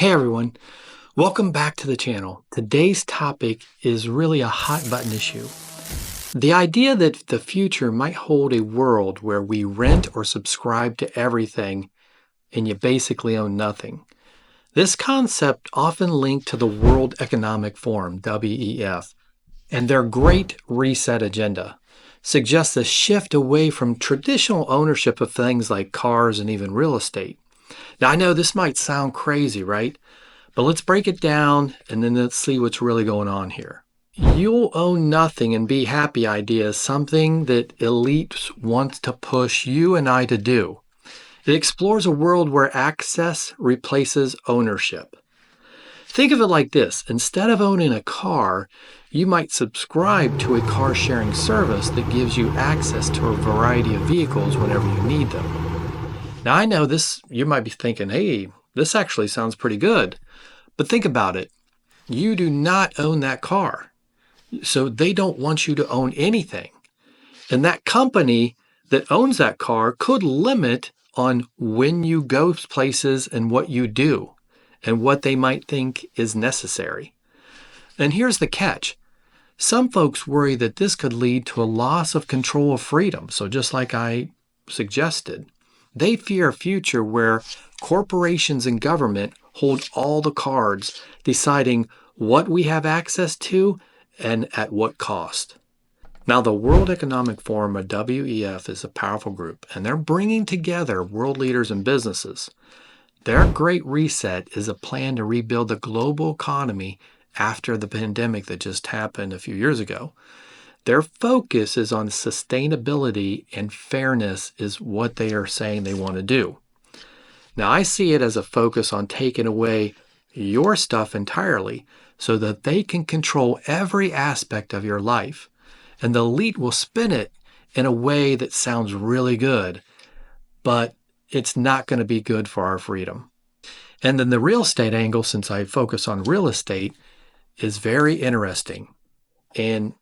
Hey everyone, welcome back to the channel. Today's topic is really a hot button issue. The idea that the future might hold a world where we rent or subscribe to everything and you basically own nothing. This concept often linked to the World Economic Forum, WEF, and their Great Reset agenda suggests a shift away from traditional ownership of things like cars and even real estate. Now, I know this might sound crazy, right? But let's break it down and then let's see what's really going on here. You'll own nothing and be happy idea is something that elites want to push you and I to do. It explores a world where access replaces ownership. Think of it like this. Instead of owning a car, you might subscribe to a car sharing service that gives you access to a variety of vehicles whenever you need them. Now I know this, you might be thinking, hey, this actually sounds pretty good. But think about it. You do not own that car. So they don't want you to own anything. And that company that owns that car could limit on when you go places and what you do and what they might think is necessary. And here's the catch. Some folks worry that this could lead to a loss of control of freedom. So just like I suggested, they fear a future where corporations and government hold all the cards, deciding what we have access to and at what cost. Now, the World Economic Forum, or WEF, is a powerful group, and they're bringing together world leaders and businesses. Their Great Reset is a plan to rebuild the global economy after the pandemic that just happened a few years ago. Their focus is on sustainability, and fairness is what they are saying they want to do. Now, I see it as a focus on taking away your stuff entirely so that they can control every aspect of your life. And the elite will spin it in a way that sounds really good, but it's not going to be good for our freedom. And then the real estate angle, since I focus on real estate, is very interesting. And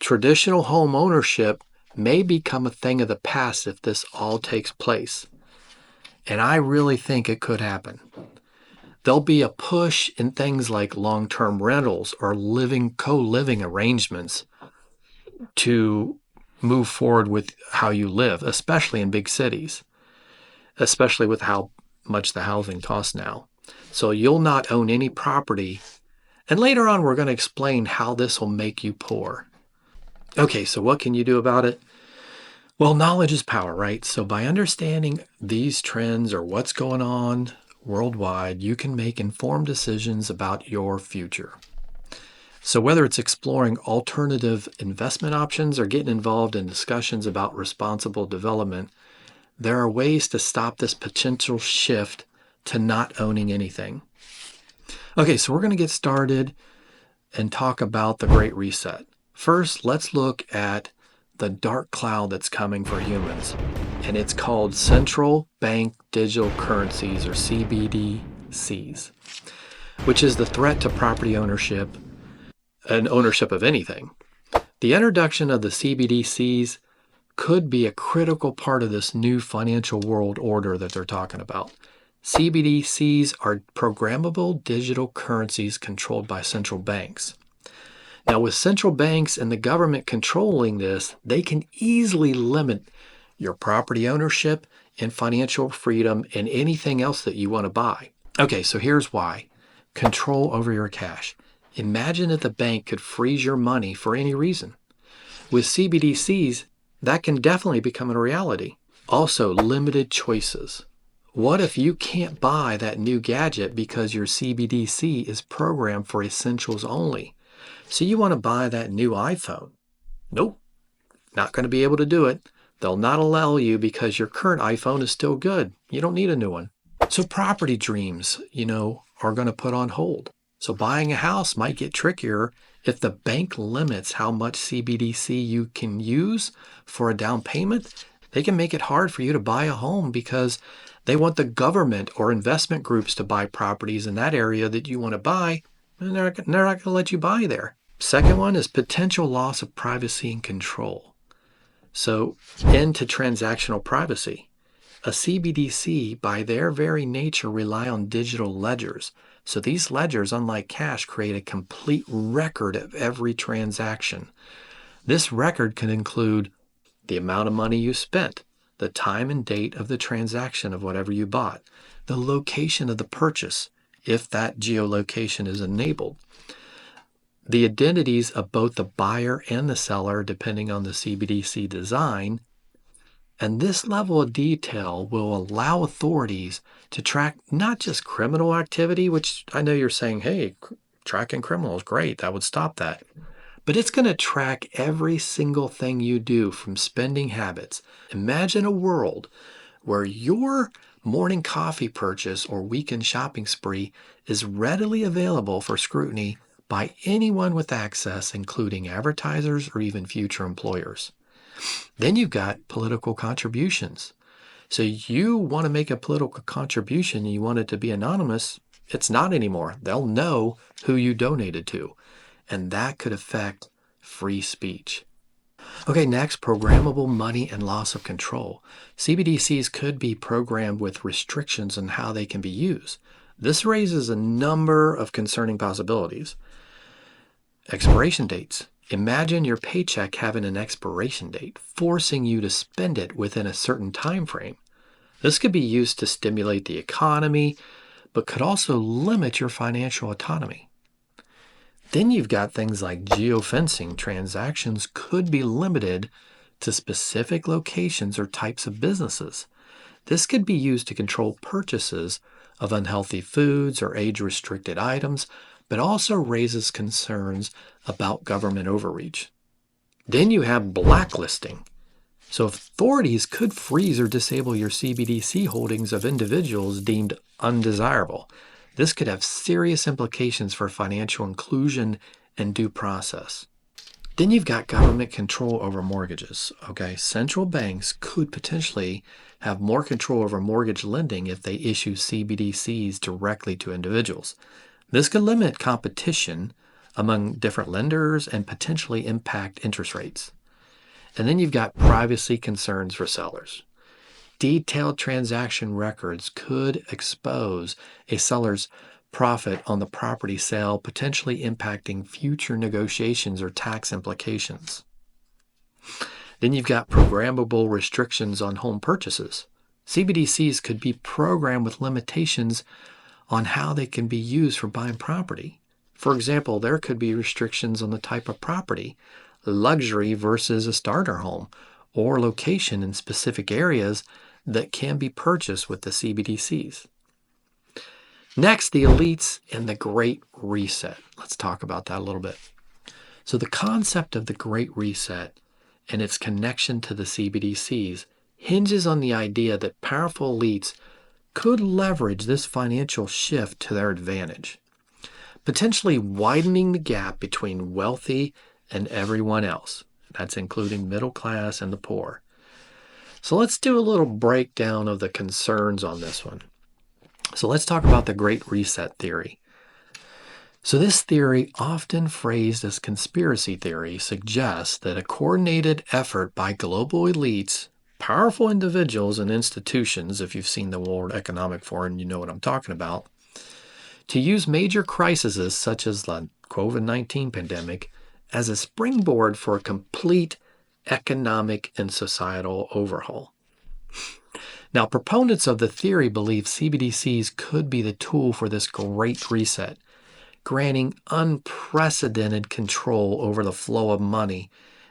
traditional home ownership may become a thing of the past if this all takes place. And I really think it could happen. There'll be a push in things like long-term rentals or co-living arrangements to move forward with how you live, especially in big cities, especially with how much the housing costs now. So you'll not own any property. And later on, we're going to explain how this will make you poor. Okay, so what can you do about it? Well, knowledge is power, right? So by understanding these trends or what's going on worldwide, you can make informed decisions about your future. So whether it's exploring alternative investment options or getting involved in discussions about responsible development, there are ways to stop this potential shift to not owning anything. Okay, so we're going to get started and talk about the Great Reset. First, let's look at the dark cloud that's coming for humans, and it's called central bank digital currencies, or CBDCs, which is the threat to property ownership and ownership of anything. The introduction of the CBDCs could be a critical part of this new financial world order that they're talking about. CBDCs are programmable digital currencies controlled by central banks. Now, with central banks and the government controlling this, they can easily limit your property ownership and financial freedom and anything else that you want to buy. Okay, so here's why. Control over your cash. Imagine if the bank could freeze your money for any reason. With CBDCs, that can definitely become a reality. Also, limited choices. What if you can't buy that new gadget because your CBDC is programmed for essentials only? So you want to buy that new iPhone. Nope, not going to be able to do it. They'll not allow you because your current iPhone is still good. You don't need a new one. So property dreams, are going to put on hold. So buying a house might get trickier if the bank limits how much CBDC you can use for a down payment. They can make it hard for you to buy a home because they want the government or investment groups to buy properties in that area that you want to buy. And they're not going to let you buy there. Second one is potential loss of privacy and control. So end to transactional privacy. A CBDC, by their very nature, rely on digital ledgers. So these ledgers, unlike cash, create a complete record of every transaction. This record can include the amount of money you spent, the time and date of the transaction of whatever you bought, the location of the purchase, if that geolocation is enabled, the identities of both the buyer and the seller, depending on the CBDC design. And this level of detail will allow authorities to track not just criminal activity, which I know you're saying, hey, tracking criminals, great, that would stop that. But it's going to track every single thing you do, from spending habits. Imagine a world where your morning coffee purchase or weekend shopping spree is readily available for scrutiny by anyone with access, including advertisers or even future employers. Then you've got political contributions. So you want to make a political contribution and you want it to be anonymous, it's not anymore. They'll know who you donated to. And that could affect free speech. Okay, next, programmable money and loss of control. CBDCs could be programmed with restrictions on how they can be used. This raises a number of concerning possibilities. Expiration dates. Imagine your paycheck having an expiration date, forcing you to spend it within a certain time frame. This could be used to stimulate the economy, but could also limit your financial autonomy. Then you've got things like geofencing. Transactions could be limited to specific locations or types of businesses. This could be used to control purchases of unhealthy foods or age-restricted items, but also raises concerns about government overreach. Then you have blacklisting. So authorities could freeze or disable your CBDC holdings of individuals deemed undesirable. This could have serious implications for financial inclusion and due process. Then you've got government control over mortgages. Okay, central banks could potentially have more control over mortgage lending if they issue CBDCs directly to individuals. This could limit competition among different lenders and potentially impact interest rates. And then you've got privacy concerns for sellers. Detailed transaction records could expose a seller's profit on the property sale, potentially impacting future negotiations or tax implications. Then you've got programmable restrictions on home purchases. CBDCs could be programmed with limitations on how they can be used for buying property. For example, there could be restrictions on the type of property, luxury versus a starter home, or location in specific areas that can be purchased with the CBDCs. Next, the elites and the Great Reset. Let's talk about that a little bit. So the concept of the Great Reset and its connection to the CBDCs hinges on the idea that powerful elites could leverage this financial shift to their advantage, potentially widening the gap between wealthy and everyone else. That's including middle class and the poor. So let's do a little breakdown of the concerns on this one. So let's talk about the Great Reset theory. So this theory, often phrased as conspiracy theory, suggests that a coordinated effort by global elites, powerful individuals and institutions, if you've seen the World Economic Forum, you know what I'm talking about, to use major crises such as the COVID-19 pandemic as a springboard for a complete economic and societal overhaul. Now, proponents of the theory believe CBDCs could be the tool for this Great Reset, granting unprecedented control over the flow of money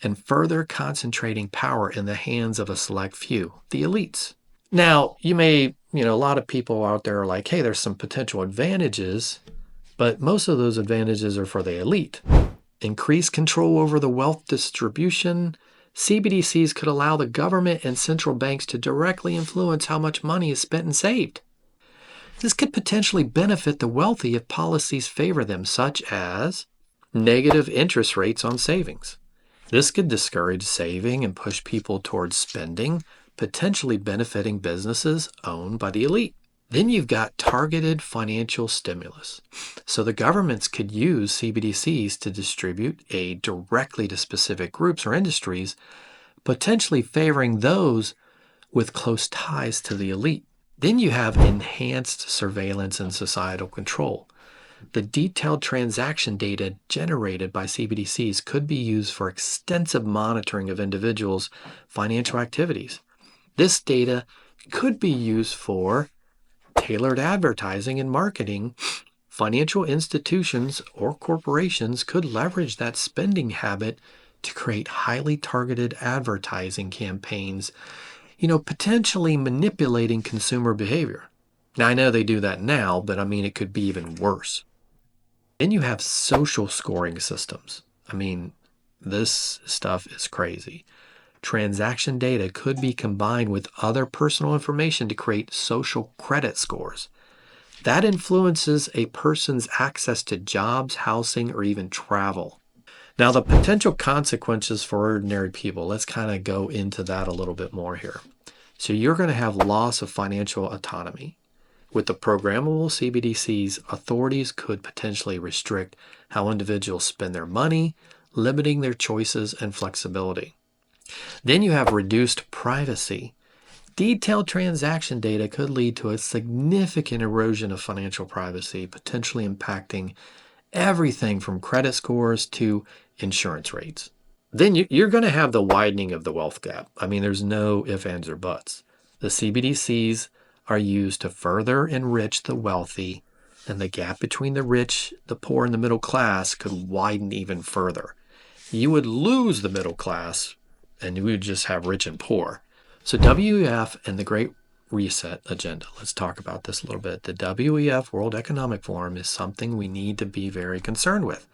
and further concentrating power in the hands of a select few, the elites. Now, a lot of people out there are like, hey, there's some potential advantages, but most of those advantages are for the elite. Increased control over the wealth distribution. CBDCs could allow the government and central banks to directly influence how much money is spent and saved. This could potentially benefit the wealthy if policies favor them, such as negative interest rates on savings. This could discourage saving and push people towards spending, potentially benefiting businesses owned by the elite. Then you've got targeted financial stimulus. So the governments could use CBDCs to distribute aid directly to specific groups or industries, potentially favoring those with close ties to the elite. Then you have enhanced surveillance and societal control. The detailed transaction data generated by CBDCs could be used for extensive monitoring of individuals' financial activities. This data could be used for tailored advertising and marketing. Financial institutions or corporations could leverage that spending habit to create highly targeted advertising campaigns, potentially manipulating consumer behavior. Now, I know they do that now, but it could be even worse. Then you have social scoring systems. This stuff is crazy. Transaction data could be combined with other personal information to create social credit scores. That influences a person's access to jobs, housing, or even travel. Now, the potential consequences for ordinary people, let's kind of go into that a little bit more here. So you're going to have loss of financial autonomy. With the programmable CBDCs, authorities could potentially restrict how individuals spend their money, limiting their choices and flexibility. Then you have reduced privacy. Detailed transaction data could lead to a significant erosion of financial privacy, potentially impacting everything from credit scores to insurance rates. Then you're going to have the widening of the wealth gap. There's no ifs, ands, or buts. The CBDCs are used to further enrich the wealthy, and the gap between the rich, the poor, and the middle class could widen even further. You would lose the middle class, and we would just have rich and poor. So WEF and the Great Reset agenda. Let's talk about this a little bit. The WEF, World Economic Forum, is something we need to be very concerned with.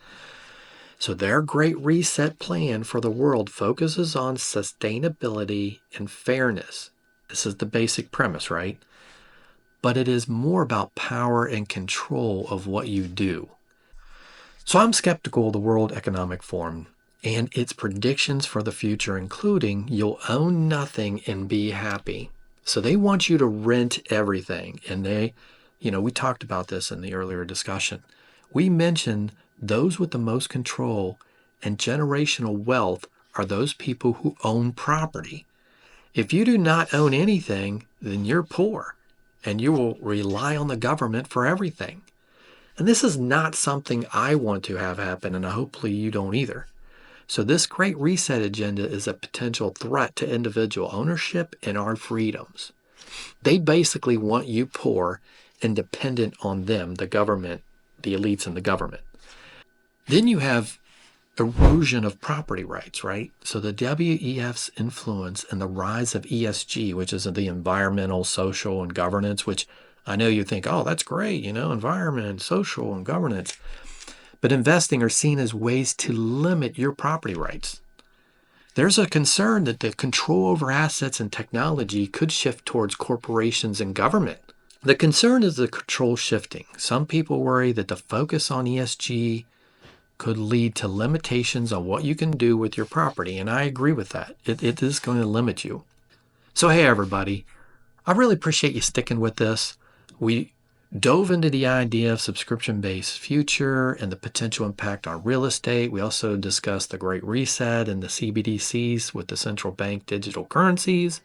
So their Great Reset plan for the world focuses on sustainability and fairness. This is the basic premise, right? But it is more about power and control of what you do. So I'm skeptical of the World Economic Forum and its predictions for the future, including you'll own nothing and be happy. So they want you to rent everything. And we talked about this in the earlier discussion. We mentioned those with the most control and generational wealth are those people who own property. If you do not own anything, then you're poor and you will rely on the government for everything. And this is not something I want to have happen, and hopefully you don't either. So this Great Reset agenda is a potential threat to individual ownership and our freedoms. They basically want you poor and dependent on them, the government, the elites and the government. Then you have erosion of property rights, right? So the WEF's influence and the rise of ESG, which is the environmental, social, and governance, which I know you think, oh, that's great, environment, social, and governance. But investing are seen as ways to limit your property rights. There's a concern that the control over assets and technology could shift towards corporations and government. The concern is the control shifting. Some people worry that the focus on ESG could lead to limitations on what you can do with your property, and I agree with that. It is going to limit you. So hey everybody, I really appreciate you sticking with this. We dove into the idea of subscription-based future and the potential impact on real estate. We also discussed the Great Reset and the CBDCs with the central bank digital currencies.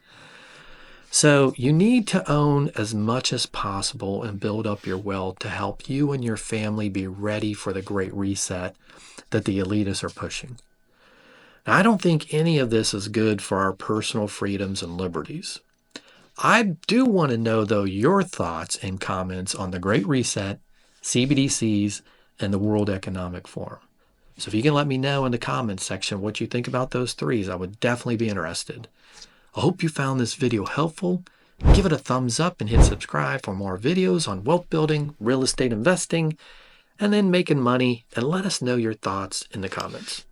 So you need to own as much as possible and build up your wealth to help you and your family be ready for the Great Reset that the elitists are pushing. Now, I don't think any of this is good for our personal freedoms and liberties. I do want to know, though, your thoughts and comments on the Great Reset, CBDCs, and the World Economic Forum. So if you can let me know in the comments section what you think about those threes, I would definitely be interested. I hope you found this video helpful. Give it a thumbs up and hit subscribe for more videos on wealth building, real estate investing, and then making money, and let us know your thoughts in the comments.